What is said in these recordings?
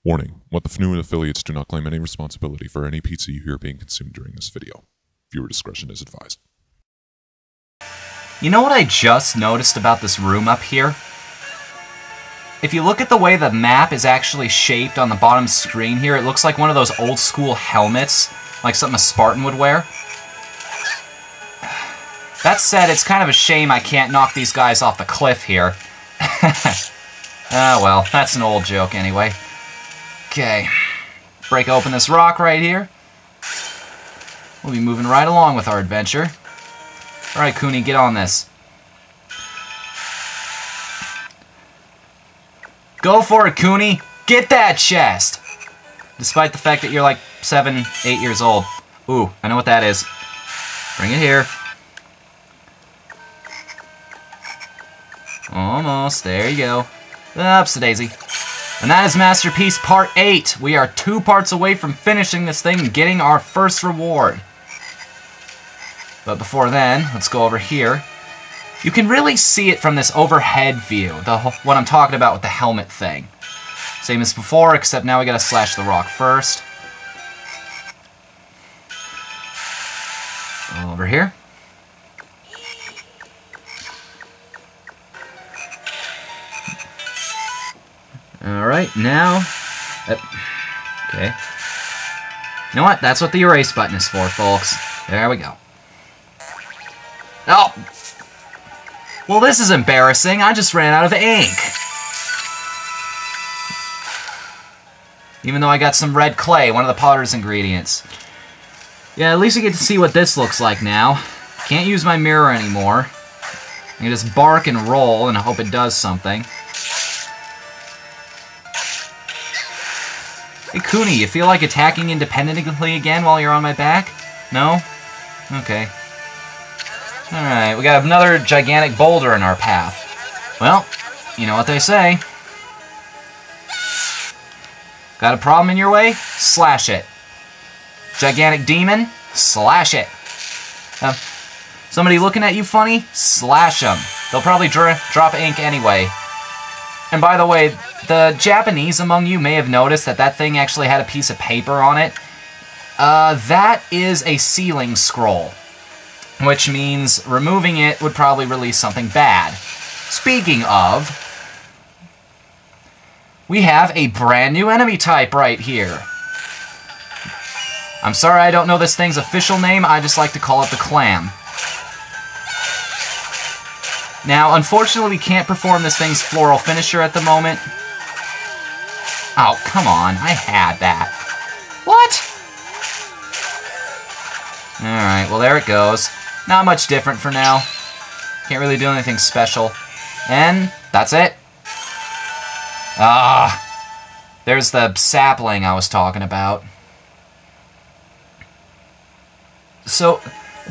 Warning, WhatTheFnu and affiliates do not claim any responsibility for any pizza you hear being consumed during this video. Viewer discretion is advised. You know what I just noticed about this room up here? If you look at the way the map is actually shaped on the bottom screen here, it looks like one of those old school helmets, like something a Spartan would wear. That said, it's kind of a shame I can't knock these guys off the cliff here. Ah, well, that's an old joke anyway. Okay, break open this rock right here. We'll be moving right along with our adventure. Alright, Cooney, get on this. Go for it, Cooney! Get that chest! Despite the fact that you're like 7, 8 years old. Ooh, I know what that is. Bring it here. Almost, there you go. Ups-a-daisy. And that is Masterpiece Part 8. We are 2 parts away from finishing this thing and getting our first reward. But before then, let's go over here. You can really see it from this overhead view, what I'm talking about with the helmet thing. Same as before, except now we gotta slash the rock first. Over here. Alright, now... okay. You know what? That's what the erase button is for, folks. There we go. Oh! Well, this is embarrassing. I just ran out of ink. Even though I got some red clay, one of the potter's ingredients. Yeah, at least you get to see what this looks like now. Can't use my mirror anymore. I can just bark and roll and hope it does something. Hey, Cooney, you feel like attacking independently again while you're on my back? No? Okay. Alright, we got another gigantic boulder in our path. Well, you know what they say. Got a problem in your way? Slash it. Gigantic demon? Slash it. Somebody looking at you funny? Slash them. They'll probably drop ink anyway. And by the way, the Japanese among you may have noticed that that thing actually had a piece of paper on it. That is a sealing scroll, which means removing it would probably release something bad. Speaking of, we have a brand new enemy type right here. I'm sorry I don't know this thing's official name, I just like to call it the clam. Now, unfortunately, we can't perform this thing's floral finisher at the moment. Oh, come on. I had that. What? Alright, well, there it goes. Not much different for now. Can't really do anything special. And that's it. Ah, there's the sapling I was talking about. So...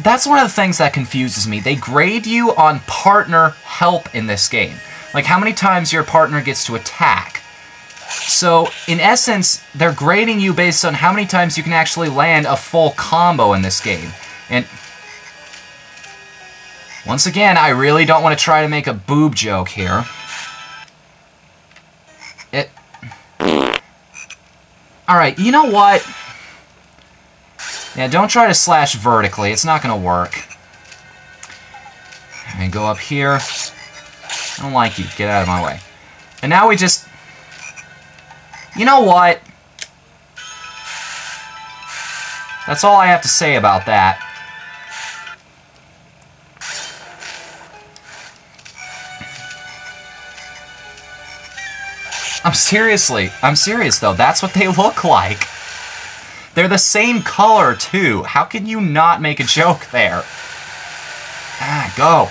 that's one of the things that confuses me. They grade you on partner help in this game. Like how many times your partner gets to attack. So, in essence, they're grading you based on how many times you can actually land a full combo in this game. And once again, I really don't want to try to make a boob joke here. Alright, you know what? Yeah, don't try to slash vertically. It's not going to work. And go up here. I don't like you. Get out of my way. And now we just... you know what? That's all I have to say about that. I'm serious though. That's what they look like. They're the same color, too. How can you not make a joke there? Ah, go.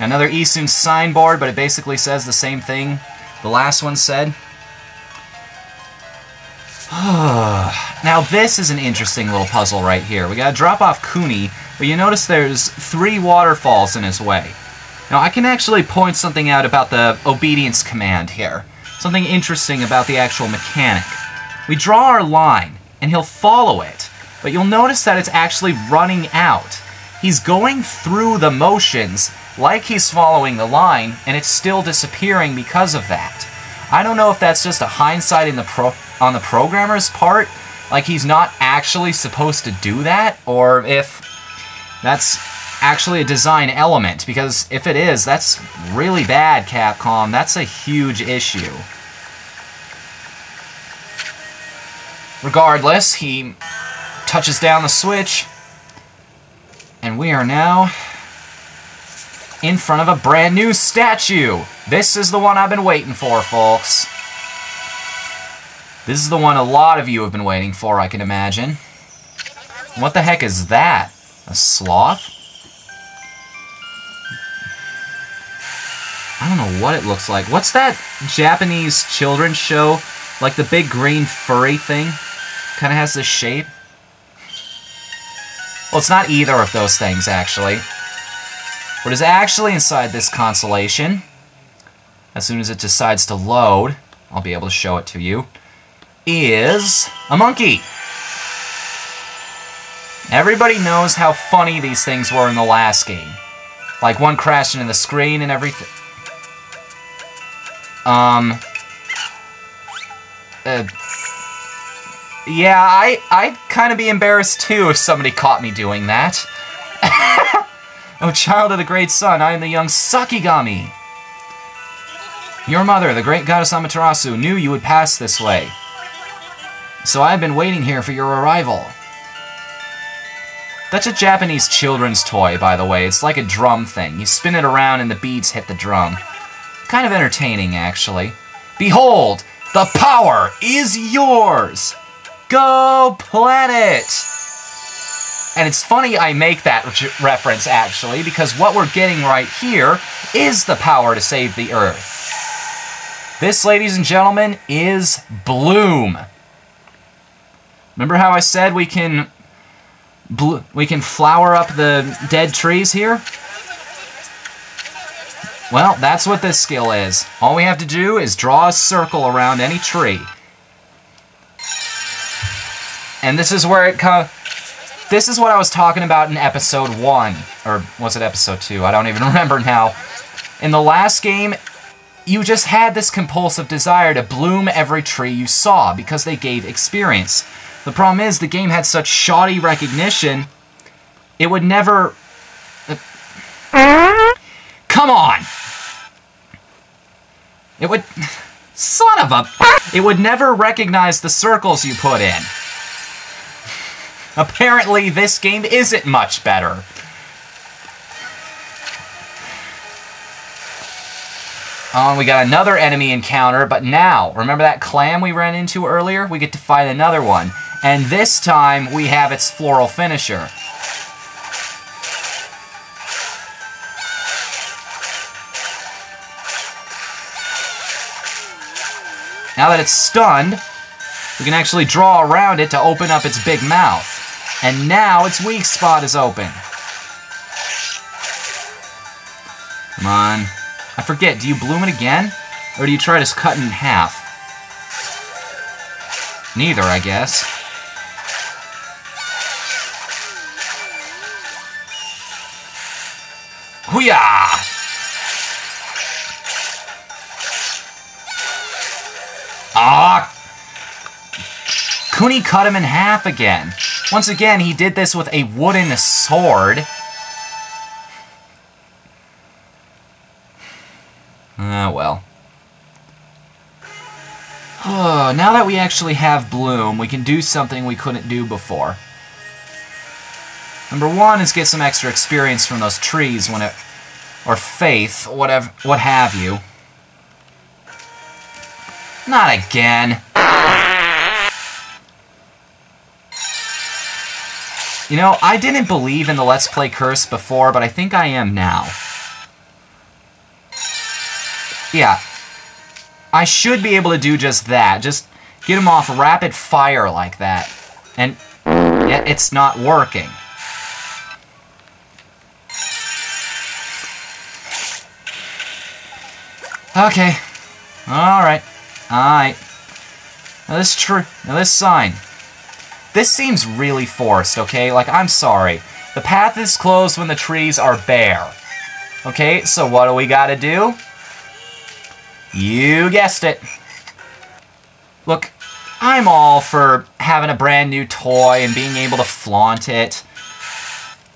Another Eastern signboard, but it basically says the same thing the last one said. Now, this is an interesting little puzzle right here. We gotta drop off Cooney, but you notice there's 3 waterfalls in his way. Now, I can actually point something out about the obedience command here. Something interesting about the actual mechanic. We draw our line, and he'll follow it, but you'll notice that it's actually running out. He's going through the motions like he's following the line, and it's still disappearing because of that. I don't know if that's just a hindsight on the programmer's part, like he's not actually supposed to do that, or if that's actually a design element, because if it is, that's really bad, Capcom. That's a huge issue. Regardless, he touches down the switch, and we are now in front of a brand new statue. This is the one I've been waiting for, folks. This is the one a lot of you have been waiting for, I can imagine. What the heck is that? A sloth? I don't know what it looks like. What's that Japanese children's show? Like the big green furry thing? Kind of has this shape. Well, it's not either of those things, actually. What is actually inside this consolation, as soon as it decides to load, I'll be able to show it to you, is a monkey. Everybody knows how funny these things were in the last game. Like one crashing into the screen and everything. Yeah, I'd kind of be embarrassed too if somebody caught me doing that. Oh, child of the great sun, I am the young Sakigami. Your mother, the great goddess Amaterasu, knew you would pass this way. So I've been waiting here for your arrival. That's a Japanese children's toy, by the way. It's like a drum thing. You spin it around and the beats hit the drum. Kind of entertaining, actually. Behold, the power is yours! Go planet! And it's funny I make that reference, actually, because what we're getting right here is the power to save the Earth. This, ladies and gentlemen, is Bloom. Remember how I said we can flower up the dead trees here? Well, that's what this skill is. All we have to do is draw a circle around any tree. And this is where it comes. This is what I was talking about in episode 1. Or was it episode 2? I don't even remember now. In the last game, you just had this compulsive desire to bloom every tree you saw because they gave experience. The problem is the game had such shoddy recognition, it would never... Come on! It would... Son of a... It would never recognize the circles you put in. Apparently, this game isn't much better. Oh, we got another enemy encounter, but now, remember that clam we ran into earlier? We get to fight another one. And this time, we have its floral finisher. Now that it's stunned, we can actually draw around it to open up its big mouth. And now its weak spot is open. Come on. I forget, do you bloom it again? Or do you try to cut it in half? Neither, I guess. Hoo-yah! Ah! Couldn't he cut him in half again? Once again, he did this with a wooden sword. Ah, well. Oh, now that we actually have Bloom, we can do something we couldn't do before. Number one is get some extra experience from those trees when it... or faith, whatever, what have you. Not again. You know, I didn't believe in the Let's Play curse before, but I think I am now. Yeah. I should be able to do just that. Just get him off rapid fire like that. And yet it's not working. Okay. Alright. Alright. Now this sign. This seems really forced, okay? Like, I'm sorry. The path is closed when the trees are bare. Okay, so what do we gotta do? You guessed it. Look, I'm all for having a brand new toy and being able to flaunt it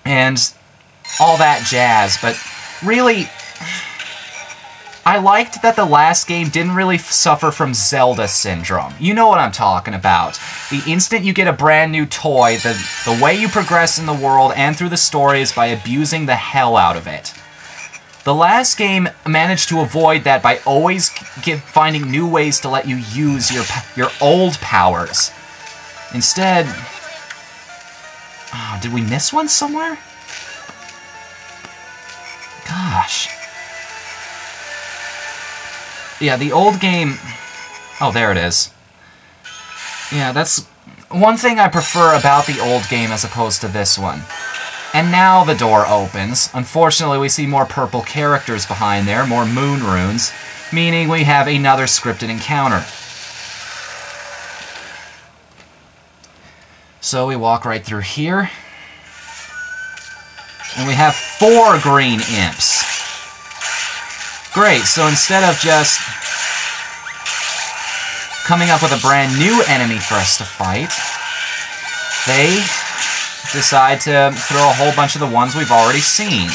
and all that jazz, but really, I liked that the last game didn't really suffer from Zelda syndrome. You know what I'm talking about. The instant you get a brand new toy, the way you progress in the world and through the story is by abusing the hell out of it. The last game managed to avoid that by always finding new ways to let you use your old powers. Instead... Oh, did we miss one somewhere? Gosh. Yeah, the old game... Oh, there it is. Yeah, that's one thing I prefer about the old game as opposed to this one. And now the door opens. Unfortunately, we see more purple characters behind there, more moon runes, meaning we have another scripted encounter. So we walk right through here. And we have 4 green imps. Great, so instead of just coming up with a brand new enemy for us to fight, they decide to throw a whole bunch of the ones we've already seen.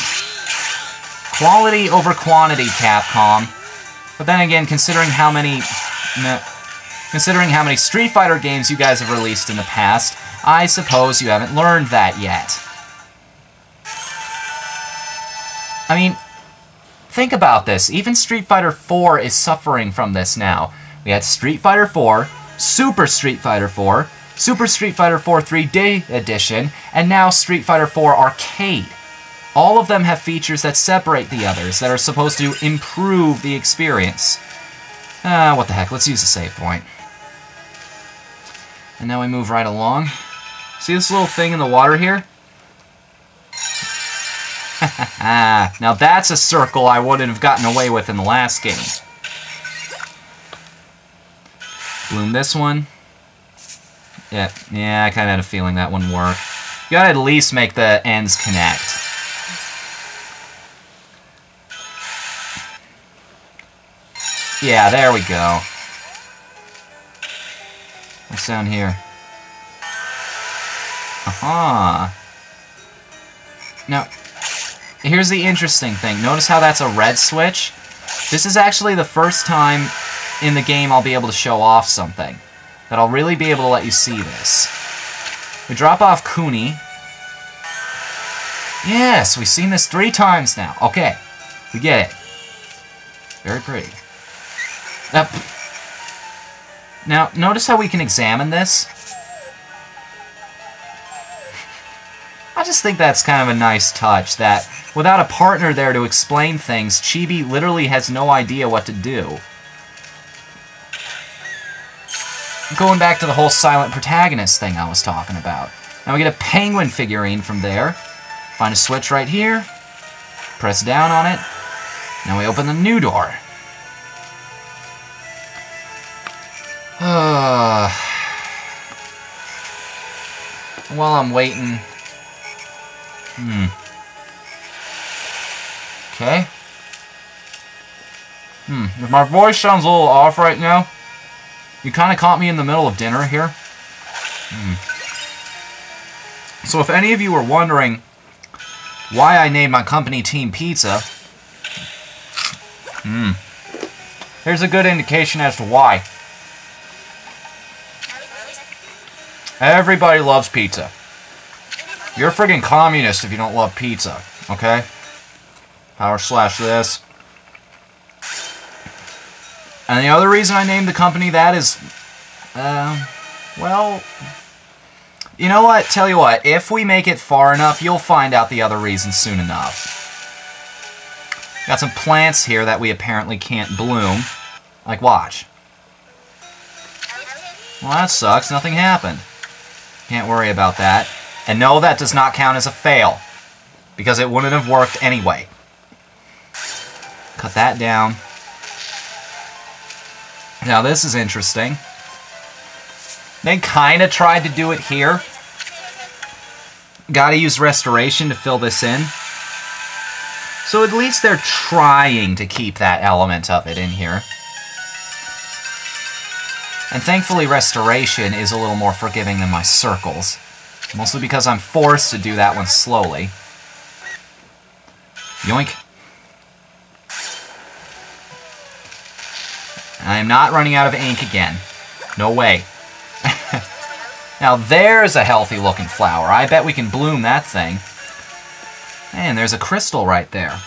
Quality over quantity, Capcom. But then again, considering how many Street Fighter games you guys have released in the past, I suppose you haven't learned that yet. I mean, think about this. Even Street Fighter 4 is suffering from this now. We had Street Fighter 4, Super Street Fighter 4, Super Street Fighter 4 3D Edition, and now Street Fighter 4 Arcade. All of them have features that separate the others, that are supposed to improve the experience. What the heck, let's use the save point. And now we move right along. See this little thing in the water here? Now that's a circle I wouldn't have gotten away with in the last game. Bloom this one. Yeah, I kind of had a feeling that wouldn't work. You gotta at least make the ends connect. Yeah, there we go. What's down here? Aha. Now, here's the interesting thing. Notice how that's a red switch? This is actually the first time in the game I'll be able to show off something. That I'll really be able to let you see this. We drop off Kuni. Yes, we've seen this 3 times now. Okay, we get it. Very pretty. Now, notice how we can examine this? I just think that's kind of a nice touch, that without a partner there to explain things, Chibi literally has no idea what to do. Going back to the whole silent protagonist thing I was talking about. Now we get a penguin figurine from there. Find a switch right here. Press down on it. Now we open the new door. While I'm waiting... Okay. If my voice sounds a little off right now, you kind of caught me in the middle of dinner here. So if any of you were wondering why I named my company Team Pizza, here's a good indication as to why. Everybody loves pizza. You're a friggin' communist if you don't love pizza, okay? Power slash this. And the other reason I named the company that is, well, you know what? Tell you what, if we make it far enough, you'll find out the other reason soon enough. Got some plants here that we apparently can't bloom. Like, watch. Well, that sucks. Nothing happened. Can't worry about that. And no, that does not count as a fail, because it wouldn't have worked anyway. Cut that down. Now this is interesting. They kind of tried to do it here. Gotta use restoration to fill this in. So at least they're trying to keep that element of it in here. And thankfully restoration is a little more forgiving than my circles. Mostly because I'm forced to do that one slowly. Yoink. I am not running out of ink again. No way. Now there's a healthy looking flower. I bet we can bloom that thing. And there's a crystal right there.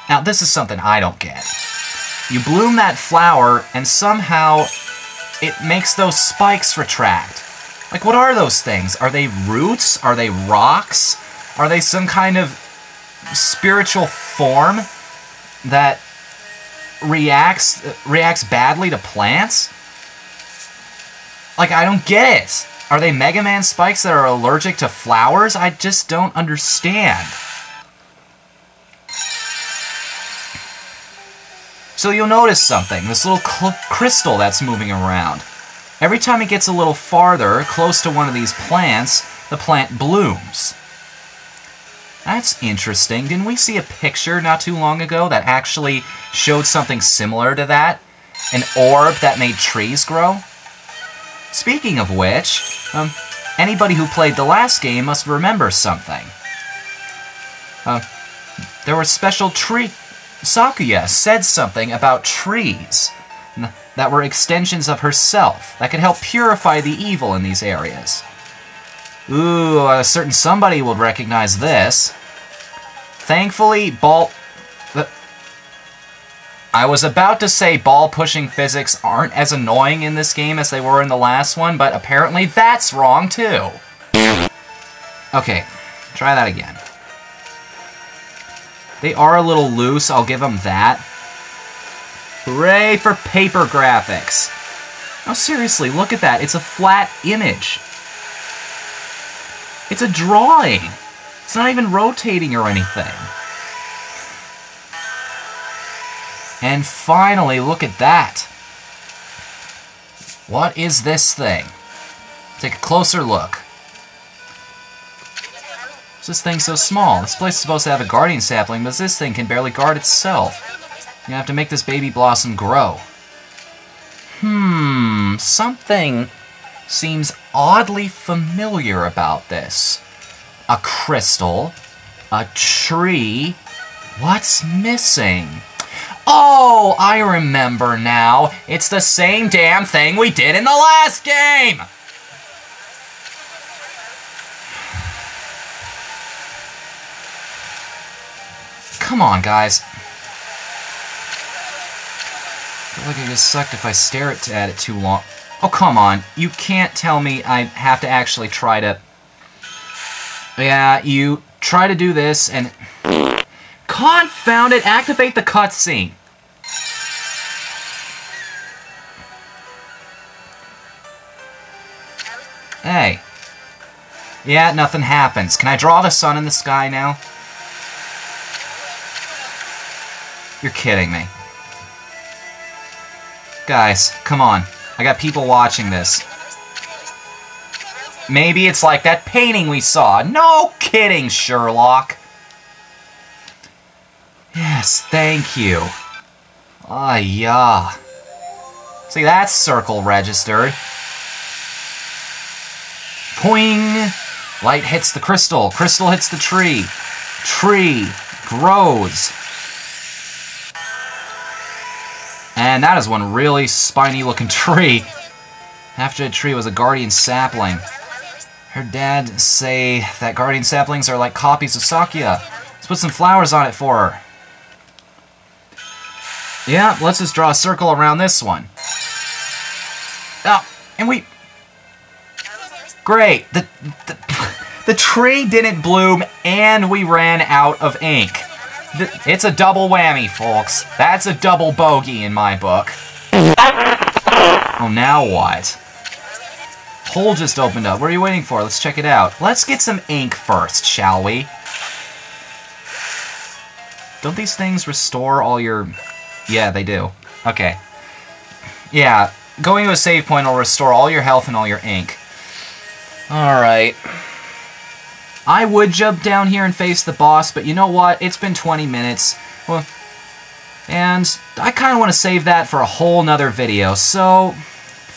Now this is something I don't get. You bloom that flower and somehow it makes those spikes retract. Like, what are those things? Are they roots? Are they rocks? Are they some kind of spiritual form that reacts badly to plants? Like, I don't get it. Are they Mega Man spikes that are allergic to flowers? I just don't understand. So you'll notice something. This little crystal that's moving around. Every time it gets a little farther, close to one of these plants, the plant blooms. That's interesting. Didn't we see a picture not too long ago that actually showed something similar to that? An orb that made trees grow? Speaking of which, anybody who played the last game must remember something. There were special tree... Sakuya said something about trees that were extensions of herself that could help purify the evil in these areas. Ooh, a certain somebody will recognize this. Thankfully, I was about to say ball-pushing physics aren't as annoying in this game as they were in the last one, but apparently that's wrong too. Okay, try that again. They are a little loose, I'll give them that. Hooray for paper graphics! No, seriously, look at that. It's a flat image. It's a drawing. It's not even rotating or anything. And finally, look at that. What is this thing? Take a closer look. What's this thing so small? This place is supposed to have a guardian sapling, but this thing can barely guard itself. You have to make this baby blossom grow. Something seems oddly familiar about this. A crystal, a tree. What's missing? Oh, I remember now. It's the same damn thing we did in the last game! Come on, guys. I feel like it just sucked if I stare at it too long. Oh, come on. You can't tell me I have to actually try to... Yeah, you try to do this and... Confound it! Activate the cutscene! Hey. Yeah, nothing happens. Can I draw the sun in the sky now? You're kidding me. Guys, come on. I got people watching this. Maybe it's like that painting we saw. No kidding, Sherlock. Yes, thank you. Ah, yeah. See, that's circle registered. Poing! Light hits the crystal. Crystal hits the tree. Tree grows. And that is one really spiny-looking tree. After the tree was a guardian sapling. Heard Dad say that guardian saplings are like copies of Sakuya. Let's put some flowers on it for her. Yeah, let's just draw a circle around this one. Oh, and we... Great. The tree didn't bloom, and we ran out of ink. It's a double whammy, folks. That's a double bogey in my book. Oh, now what? Hole just opened up. What are you waiting for? Let's check it out. Let's get some ink first, shall we? Don't these things restore all your... Yeah, they do. Okay. Yeah, going to a save point will restore all your health and all your ink. Alright. I would jump down here and face the boss, but you know what? It's been 20 minutes. Well, and I kind of want to save that for a whole nother video, so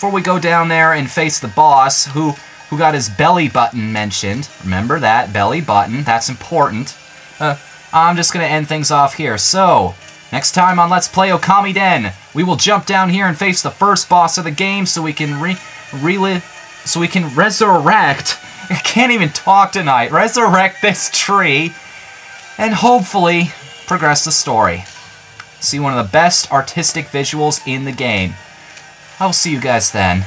before we go down there and face the boss, who got his belly button mentioned. Remember that, belly button, that's important. I'm just going to end things off here. So, next time on Let's Play Okamiden, we will jump down here and face the first boss of the game so we can resurrect, I can't even talk tonight, resurrect this tree, and hopefully progress the story. See one of the best artistic visuals in the game. I will see you guys then.